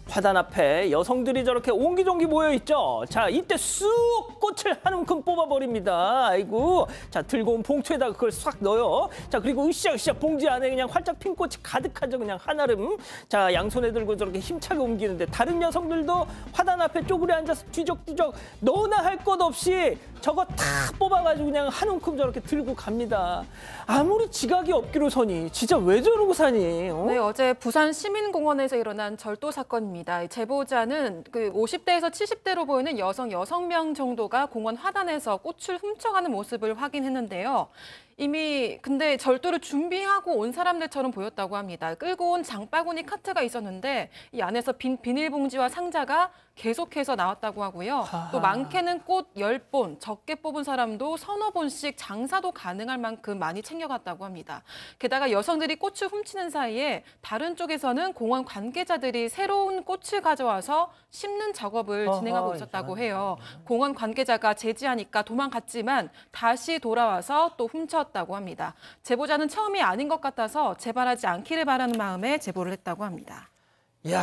화단 앞에 여성들이 저렇게 옹기종기 모여있죠. 자, 이때 쑥 꽃을 한 움큼 뽑아버립니다. 아이고. 자, 들고 온 봉투에다가 그걸 싹 넣어요. 자, 그리고 으쌰으쌰 봉지 안에 그냥 활짝 핀 꽃이 가득하죠. 그냥 한아름. 자, 양손에 들고 저렇게 힘차게 옮기는데 다른 여성들도 화단 앞에 쪼그려 앉아서 뒤적뒤적 너나 할 것 없이 저거 다 뽑아가지고 그냥 한 움큼 저렇게 들고 갑니다. 아무리 지각이 없기로 서니 진짜 왜 저러고 사니? 어? 네, 어제 부산 시민공원에서 일어난 절도 사건입니다. 제보자는 그 50대에서 70대로 보이는 여성 6명 정도가 공원 화단에서 꽃을 훔쳐가는 모습을 확인했는데요. 이미 근데 절도를 준비하고 온 사람들처럼 보였다고 합니다. 끌고 온 장바구니 카트가 있었는데 이 안에서 빈 비닐봉지와 상자가 계속해서 나왔다고 하고요. 또 많게는 꽃 10본, 적게 뽑은 사람도 서너 본씩 장사도 가능할 만큼 많이 챙겨갔다고 합니다. 게다가 여성들이 꽃을 훔치는 사이에 다른 쪽에서는 공원 관계자들이 새로운 꽃을 가져와서 심는 작업을 진행하고 있었다고 해요. 공원 관계자가 제지하니까 도망갔지만 다시 돌아와서 또 훔쳤다고 합니다. 제보자는 처음이 아닌 것 같아서 재발하지 않기를 바라는 마음에 제보를 했다고 합니다. 야,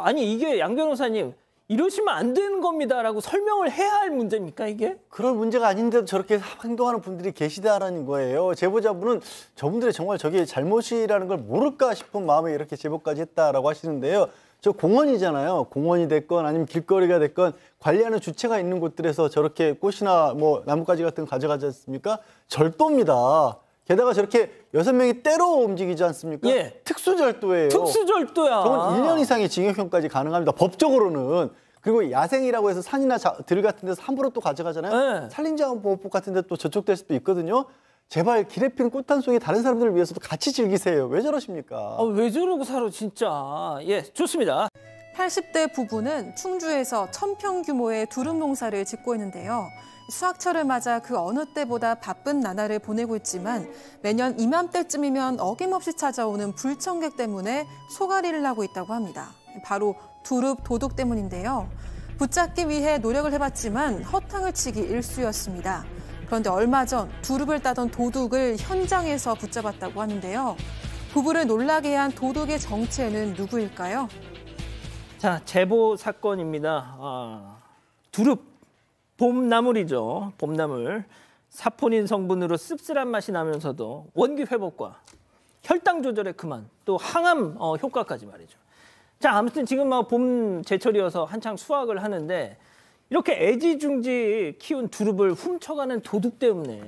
아니 이게 양 변호사님 이러시면 안 되는 겁니다라고 설명을 해야 할 문제입니까 이게? 그런 문제가 아닌데도 저렇게 행동하는 분들이 계시다라는 거예요. 제보자분은 저분들이 정말 저게 잘못이라는 걸 모를까 싶은 마음에 이렇게 제보까지 했다라고 하시는데요. 저 공원이잖아요. 공원이 됐건 아니면 길거리가 됐건 관리하는 주체가 있는 곳들에서 저렇게 꽃이나 뭐 나뭇가지 같은 거 가져가지 않습니까? 절도입니다. 게다가 저렇게 6명이 때로 움직이지 않습니까? 예. 특수절도예요. 특수절도야. 저건 1년 이상의 징역형까지 가능합니다. 법적으로는. 그리고 야생이라고 해서 산이나 들 같은 데서 함부로 또 가져가잖아요. 네. 산림자원보호법 같은 데 또 저촉될 수도 있거든요. 제발 길에 피는 꽃 한 송이 다른 사람들을 위해서도 같이 즐기세요. 왜 저러십니까? 아, 왜 저러고 살아 진짜. 예, 좋습니다. 80대 부부는 충주에서 1000평 규모의 두릅 농사를 짓고 있는데요. 수확철을 맞아 그 어느 때보다 바쁜 나날을 보내고 있지만 매년 이맘때쯤이면 어김없이 찾아오는 불청객 때문에 소가리를 하고 있다고 합니다. 바로 두릅 도둑 때문인데요. 붙잡기 위해 노력을 해봤지만 허탕을 치기 일쑤였습니다. 그런데 얼마 전 두릅을 따던 도둑을 현장에서 붙잡았다고 하는데요. 부부를 놀라게 한 도둑의 정체는 누구일까요? 자, 제보 사건입니다. 두릅. 봄나물이죠. 봄나물. 사포닌 성분으로 씁쓸한 맛이 나면서도 원기 회복과 혈당 조절에 그만 또 항암 효과까지 말이죠. 자, 아무튼 지금 봄 제철이어서 한창 수확을 하는데 이렇게 애지중지 키운 두릅을 훔쳐가는 도둑 때문에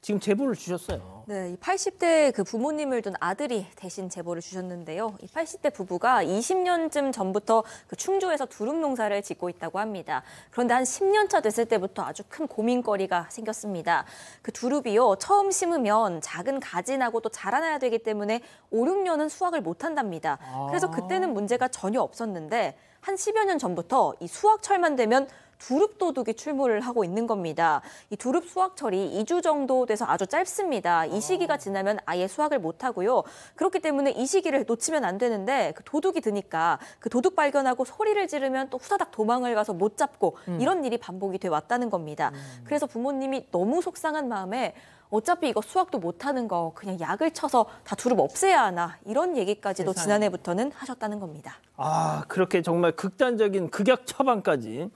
지금 제보를 주셨어요. 네, 이 80대 그 부모님을 둔 아들이 대신 제보를 주셨는데요. 이 80대 부부가 20년쯤 전부터 그 충주에서 두릅 농사를 짓고 있다고 합니다. 그런데 한 10년 차 됐을 때부터 아주 큰 고민거리가 생겼습니다. 그 두릅이요, 처음 심으면 작은 가지 나고 또 자라나야 되기 때문에 5, 6년은 수확을 못 한답니다. 그래서 그때는 문제가 전혀 없었는데 한 10여 년 전부터 이 수확철만 되면 두릅 도둑이 출몰을 하고 있는 겁니다. 이 두릅 수확철이 2주 정도 돼서 아주 짧습니다. 이 시기가 지나면 아예 수확을 못 하고요. 그렇기 때문에 이 시기를 놓치면 안 되는데 그 도둑이 드니까 그 도둑 발견하고 소리를 지르면 또 후다닥 도망을 가서 못 잡고 이런 일이 반복이 돼 왔다는 겁니다. 그래서 부모님이 너무 속상한 마음에 어차피 이거 수확도 못하는 거 그냥 약을 쳐서 다 두릅 없애야 하나 이런 얘기까지도 세상에. 지난해부터는 하셨다는 겁니다. 아, 그렇게 정말 극단적인 극약 처방까지.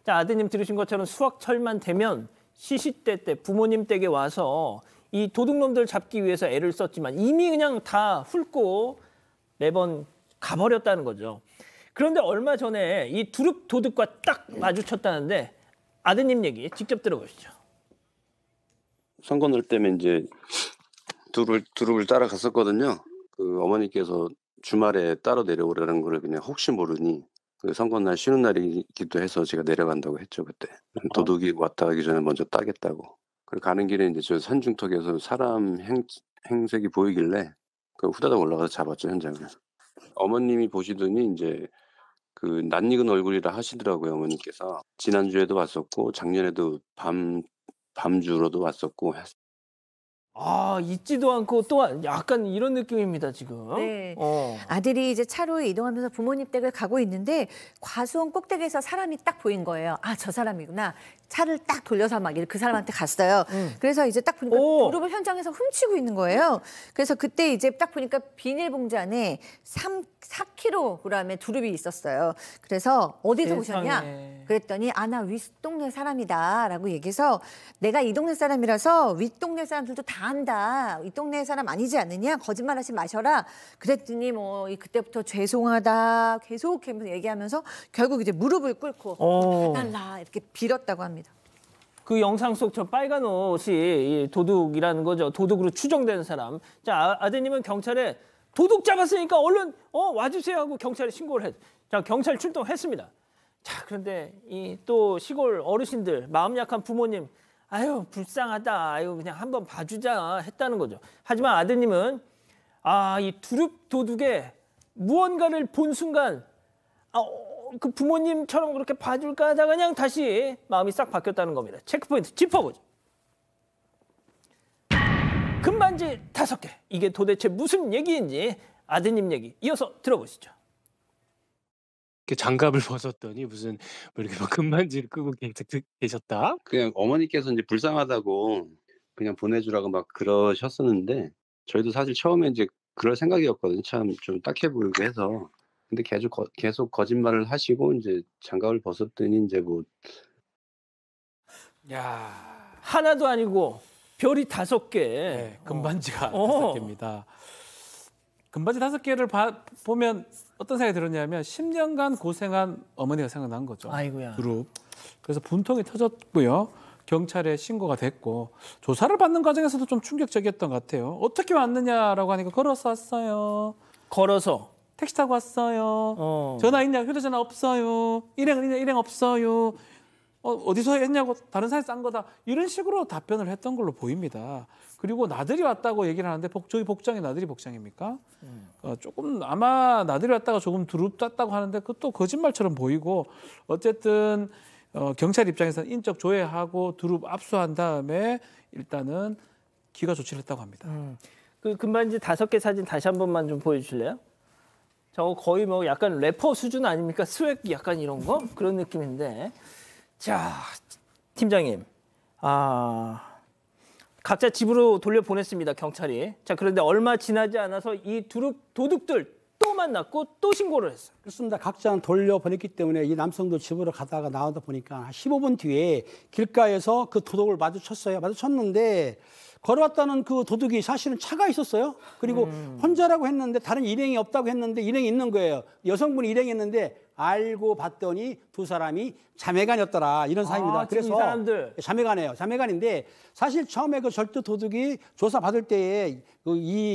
자, 아드님 들으신 것처럼 수확철만 되면 시시때 때 부모님 댁에 와서 이 도둑놈들 잡기 위해서 애를 썼지만 이미 그냥 다 훑고 매번 가버렸다는 거죠. 그런데 얼마 전에 이 두릅 도둑과 딱 마주쳤다는데 아드님 얘기 직접 들어보시죠. 선거 넣을 때면 이제 두릅을 따라갔었거든요. 그 어머니께서 주말에 따로 내려오라는 걸 그냥 혹시 모르니 그 선거날 쉬는 날이기도 해서 제가 내려간다고 했죠 그때. 도둑이 왔다 가기 전에 먼저 따겠다고. 그리고 가는 길에 이제 저 산중턱에서 사람 행색이 보이길래 그 후다닥 올라가서 잡았죠 현장을. 어머님이 보시더니 이제 그 낯익은 얼굴이라 하시더라고요 어머니께서. 지난주에도 왔었고 작년에도 밤주로도 왔었고. 아, 잊지도 않고 또 약간 이런 느낌입니다, 지금. 네. 아들이 이제 차로에 이동하면서 부모님 댁을 가고 있는데 과수원 꼭대기에서 사람이 딱 보인 거예요. 아, 저 사람이구나. 차를 딱 돌려서 막 그 사람한테 갔어요. 그래서 이제 딱 보니까 오. 두릅을 현장에서 훔치고 있는 거예요. 그래서 그때 이제 딱 보니까 비닐봉지 안에 4kg의 두릅이 있었어요. 그래서 어디서 오셨냐? 세상에. 그랬더니 나 윗동네 사람이다라고 얘기해서 내가 이 동네 사람이라서 윗동네 사람들도 다 안다. 이 동네 사람 아니지 않느냐? 거짓말하지 마셔라. 그랬더니 뭐 그때부터 죄송하다 계속 얘기하면서 결국 이제 무릎을 꿇고 해달라 이렇게 빌었다고 합니다. 그 영상 속 저 빨간 옷이 이 도둑이라는 거죠. 도둑으로 추정되는 사람. 자, 아드님은 경찰에 도둑 잡았으니까 얼른 와주세요 하고 경찰에 신고를 했. 자, 경찰 출동했습니다. 자, 그런데 이 또 시골 어르신들, 마음 약한 부모님, 아유 불쌍하다, 아유 그냥 한번 봐주자 했다는 거죠. 하지만 아드님은 이 두릅 도둑에 무언가를 본 순간 그 부모님처럼 그렇게 봐줄까 하다가 그냥 다시 마음이 싹 바뀌었다는 겁니다. 체크포인트 짚어보죠. 금반지 5개. 이게 도대체 무슨 얘기인지 아드님 얘기 이어서 들어보시죠. 장갑을 벗었더니 무슨 뭐 이렇게 막 금반지를 끄고 계셨다. 그냥 어머니께서 이제 불쌍하다고 그냥 보내주라고 막 그러셨었는데 저희도 사실 처음에 이제 그럴 생각이었거든요. 참 좀 딱해 보이고 해서. 근데 계속 거짓말을 하시고 이제 장갑을 벗었더니 이제 뭐 야, 하나도 아니고 별이 5개. 네, 금반지가 5개입니다. 금반지 5개를 보면 어떤 생각이 들었냐면 10년간 고생한 어머니가 생각난 거죠. 아이고야. 두릅. 그래서 분통이 터졌고요. 경찰에 신고가 됐고 조사를 받는 과정에서도 좀 충격적이었던 것 같아요. 어떻게 왔느냐라고 하니까 걸어서 왔어요. 걸어서. 택시 타고 왔어요. 전화 있냐? 휴대전화 없어요. 일행 있냐? 일행 없어요. 어디서 했냐고 다른 사람이 싼 거다. 이런 식으로 답변을 했던 걸로 보입니다. 그리고 나들이 왔다고 얘기를 하는데 저희 복장이 나들이 복장입니까? 조금 아마 나들이 왔다가 조금 두릅 땄다고 하는데 그것도 거짓말처럼 보이고 어쨌든 경찰 입장에서는 인적 조회하고 두릅 압수한 다음에 일단은 기가 조치를 했다고 합니다. 그 금반지 5개 사진 다시 한 번만 좀 보여주실래요? 저거 거의 뭐 약간 래퍼 수준 아닙니까? 스웩 약간 이런 거? 그런 느낌인데. 자, 팀장님. 각자 집으로 돌려보냈습니다, 경찰이. 자, 그런데 얼마 지나지 않아서 이 두릅 도둑들 또 만났고 또 신고를 했어요. 그렇습니다. 각자는 돌려보냈기 때문에 이 남성도 집으로 가다가 나오다 보니까 15분 뒤에 길가에서 그 도둑을 마주쳤어요. 마주쳤는데 걸어왔다는 그 도둑이 사실은 차가 있었어요. 그리고 혼자라고 했는데 다른 일행이 없다고 했는데 일행이 있는 거예요. 여성분이 일행이었는데 알고 봤더니 두 사람이 자매간이었더라. 이런 사이입니다. 지금 그래서 이 사람들. 자매간이에요. 자매간인데 사실 처음에 그 절도 도둑이 조사 받을 때에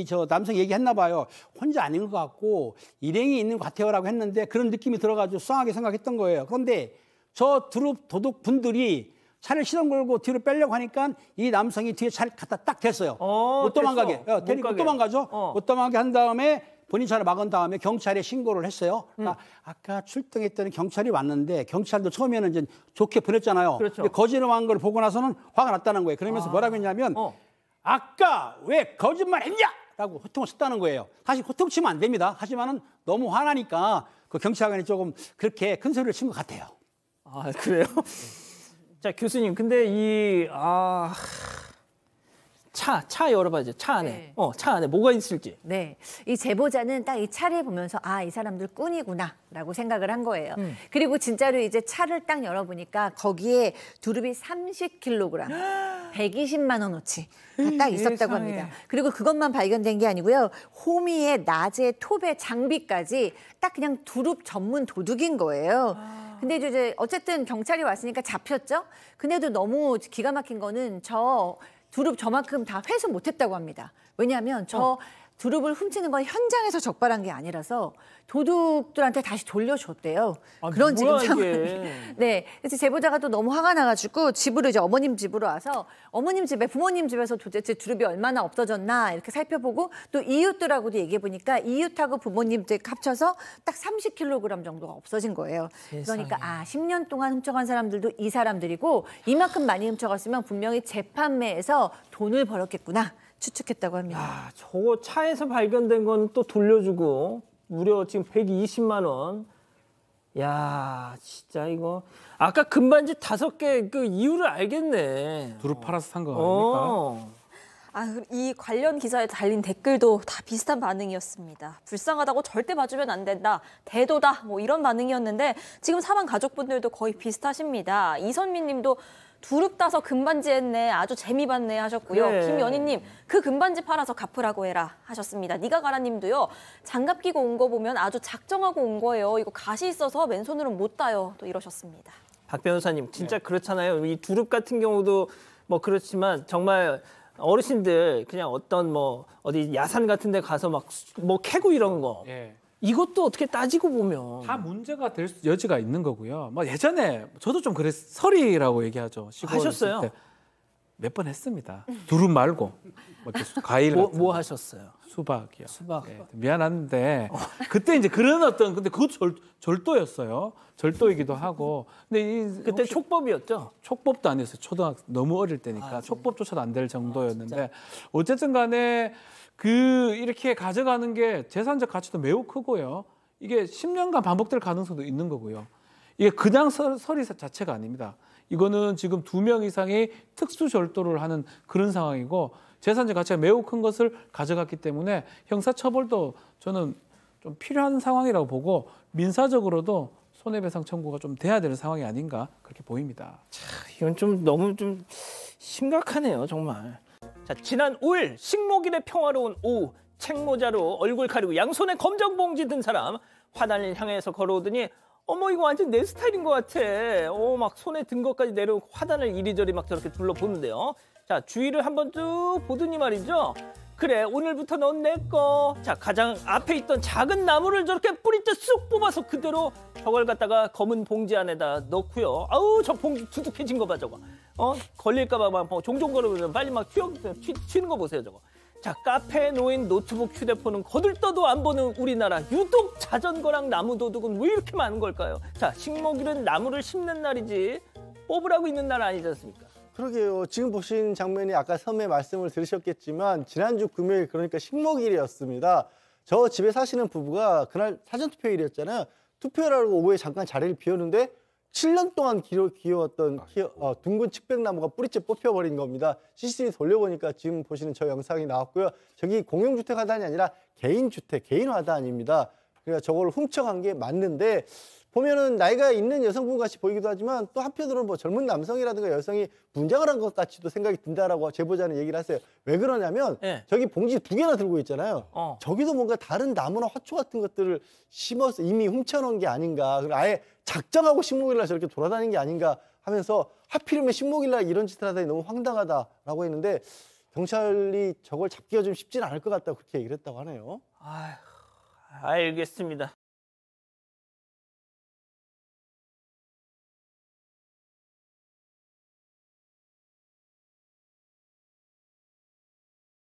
저 남성 얘기했나 봐요. 혼자 아닌 것 같고 일행이 있는 것 같아요라고 했는데 그런 느낌이 들어가지고 수상하게 생각했던 거예요. 그런데 저 두릅 도둑 분들이 차를 시동 걸고 뒤로 빼려고 하니까 이 남성이 뒤에 차를 갖다 딱 댔어요. 못 도망가게. 데리고 못 도망가죠. 못 도망가게 한 다음에 본인 차를 막은 다음에 경찰에 신고를 했어요. 그러니까 아까 출동했더니 경찰이 왔는데 경찰도 처음에는 이제 좋게 보냈잖아요. 그렇죠. 근데 거짓말한 걸 보고 나서는 화가 났다는 거예요. 그러면서 뭐라고 했냐면 아까 왜 거짓말했냐? 라고 호통을 쳤다는 거예요. 사실 호통 치면 안 됩니다. 하지만은 너무 화나니까 그 경찰관이 조금 그렇게 큰 소리를 친 것 같아요. 그래요? 자, 교수님, 근데 차 열어봐야죠. 차 안에. 네. 차 안에 뭐가 있을지. 네, 이 제보자는 딱 이 차를 보면서 이 사람들 꾼이구나라고 생각을 한 거예요. 그리고 진짜로 이제 차를 딱 열어보니까 거기에 두릅이 30kg, 120만 원어치 딱 있었다고 세상에. 합니다. 그리고 그것만 발견된 게 아니고요. 호미에 낮에 톱에 장비까지 딱 그냥 두릅 전문 도둑인 거예요. 근데 이제 어쨌든 경찰이 왔으니까 잡혔죠. 근데도 너무 기가 막힌 거는 두릅 저만큼 다 회수 못했다고 합니다. 왜냐하면 두릅을 훔치는 건 현장에서 적발한 게 아니라서 도둑들한테 다시 돌려줬대요. 그런 지금 상황이. 네, 그래서 제보자가 또 너무 화가 나가지고 집으로 이제 어머님 집으로 와서 어머님 집에 부모님 집에서 도대체 두릅이 얼마나 없어졌나 이렇게 살펴보고 또 이웃들하고도 얘기해 보니까 이웃하고 부모님 합쳐서 딱 30kg 정도가 없어진 거예요. 그러니까 10년 동안 훔쳐간 사람들도 이 사람들이고 이만큼 많이 훔쳐갔으면 분명히 재판매에서 돈을 벌었겠구나. 추측했다고 합니다. 저거 차에서 발견된 건 또 돌려주고 무려 지금 120만 원. 야, 진짜 이거 아까 금반지 5개 그 이유를 알겠네. 두루 팔아서 산 거 아닙니까? 이 관련 기사에 달린 댓글도 다 비슷한 반응이었습니다. 불쌍하다고 절대 봐주면 안 된다. 대도다. 뭐 이런 반응이었는데 지금 사망 가족분들도 거의 비슷하십니다. 이선민 님도 두릅 따서 금반지 했네. 아주 재미 봤네 하셨고요. 그래. 김연희님, 그 금반지 팔아서 갚으라고 해라 하셨습니다. 니가 가라 님도요. 장갑 끼고 온 거 보면 아주 작정하고 온 거예요. 이거 가시 있어서 맨손으로는 못 따요. 또 이러셨습니다. 박 변호사님, 진짜 그렇잖아요. 이 두릅 같은 경우도 뭐 그렇지만 정말 어르신들 그냥 어떤 뭐 어디 야산 같은 데 가서 막 뭐 캐고 이런 거. 예. 이것도 어떻게 따지고 보면 다 문제가 될 여지가 있는 거고요. 뭐 예전에 저도 좀 설이라고 얘기하죠. 시골에 하셨어요? 있을 때 몇 번 했습니다. 두릅 말고 뭐 이렇게 과일 같은 뭐 거. 하셨어요? 수박이요. 수박. 예, 미안한데 그때 이제 그런 어떤 근데 그것도 절도였어요. 절도이기도 하고. 근데 그때 촉법이었죠? 촉법도 아니었어요. 초등학생 너무 어릴 때니까 촉법조차도 안 될 정도였는데 어쨌든 간에 이렇게 가져가는 게 재산적 가치도 매우 크고요. 이게 10년간 반복될 가능성도 있는 거고요. 이게 그냥 서리 자체가 아닙니다. 이거는 지금 2명 이상이 특수 절도를 하는 그런 상황이고 재산적 가치가 매우 큰 것을 가져갔기 때문에 형사처벌도 저는 좀 필요한 상황이라고 보고 민사적으로도 손해배상 청구가 좀 돼야 되는 상황이 아닌가 그렇게 보입니다. 이건 좀 너무 좀 심각하네요, 정말. 자, 지난 5일 식목일의 평화로운 오후 책모자로 얼굴 가리고 양손에 검정 봉지 든 사람 화단을 향해서 걸어오더니 어머 이거 완전 내 스타일인 것 같아. 막 손에 든 것까지 내려오고 화단을 이리저리 막 저렇게 둘러보는데요. 자, 주위를 한번 쭉 보더니 말이죠. 그래, 오늘부터 넌 내 거. 자, 가장 앞에 있던 작은 나무를 저렇게 뿌리째 쑥 뽑아서 그대로 저걸 갖다가 검은 봉지 안에다 넣고요. 아우, 저 봉지 두둑해진 거 봐, 저거. 걸릴까봐 막 종종 걸으면 빨리 막 튀는 거 보세요, 저거. 자, 카페에 놓인 노트북, 휴대폰은 거들떠도 안 보는 우리나라. 유독 자전거랑 나무 도둑은 왜 이렇게 많은 걸까요? 자, 식목일은 나무를 심는 날이지 뽑으라고 있는 날 아니지 않습니까? 그러게요. 지금 보신 장면이 아까 처음에 말씀을 들으셨겠지만 지난주 금요일 그러니까 식목일이었습니다. 저 집에 사시는 부부가 그날 사전투표일이었잖아요. 투표를 하고 오후에 잠깐 자리를 비웠는데 7년 동안 기어왔던 둥근 측백나무가 뿌리째 뽑혀버린 겁니다. CCTV 돌려보니까 지금 보시는 저 영상이 나왔고요. 저기 공용주택 화단이 아니라 개인주택, 개인 화단입니다. 그러니까 저걸 훔쳐간 게 맞는데 보면은 나이가 있는 여성분 같이 보이기도 하지만 또 한편으로는 뭐 젊은 남성이라든가 여성이 분장을 한 것 같이도 생각이 든다라고 제보자는 얘기를 하세요. 왜 그러냐면 저기 봉지 2개나 들고 있잖아요. 저기도 뭔가 다른 나무나 화초 같은 것들을 심어서 이미 훔쳐놓은 게 아닌가. 그리고 아예 작정하고 식목일날 저렇게 돌아다니는 게 아닌가 하면서 하필이면 식목일날 이런 짓을 하다니 너무 황당하다라고 했는데 경찰이 저걸 잡기가 좀 쉽지는 않을 것 같다고 그렇게 얘기를 했다고 하네요. 아휴, 알겠습니다.